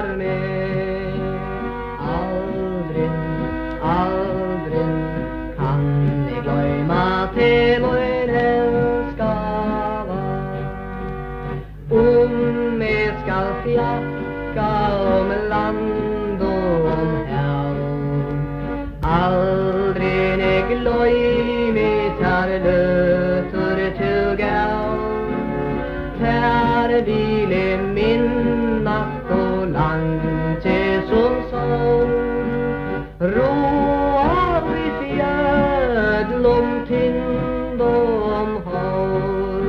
var med. Aldri, aldri kan jeg gløyma til min elskava. Om jeg skal fjakka om land og om hav, aldri jeg gløymi tar løtur til gav. Her vil jeg minnast og landje som sol, råar i fjødlom tind og om hål.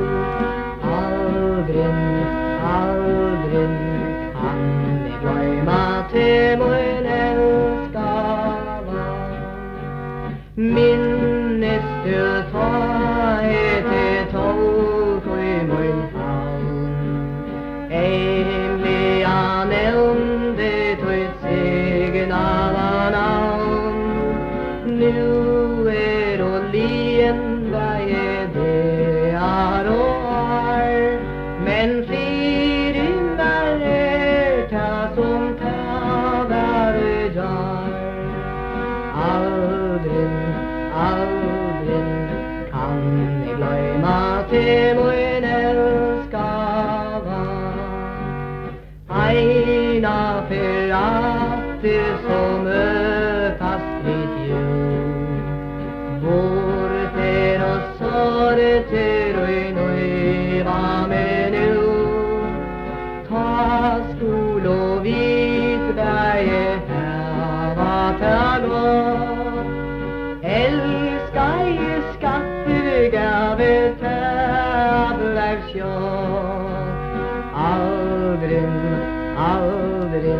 Aldri, aldri kan jeg gløyma til min elskava. Minnes du ta til tolk i min havn, Emlig han nevnte tøyt signa var navn. Nu og lien veie det og men fyrin var ta som ta var jar. Aldri, aldri kan jeg gløyma til min elskava. Eina for alltid som møtast vid jul, hvor ter og sorter og nøyva med nu. Ta skol og vit veie heva ta gå. Elska i skattegave tævlar sjå. Aldri, aldri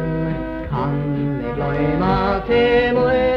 kan jeg gløyma til min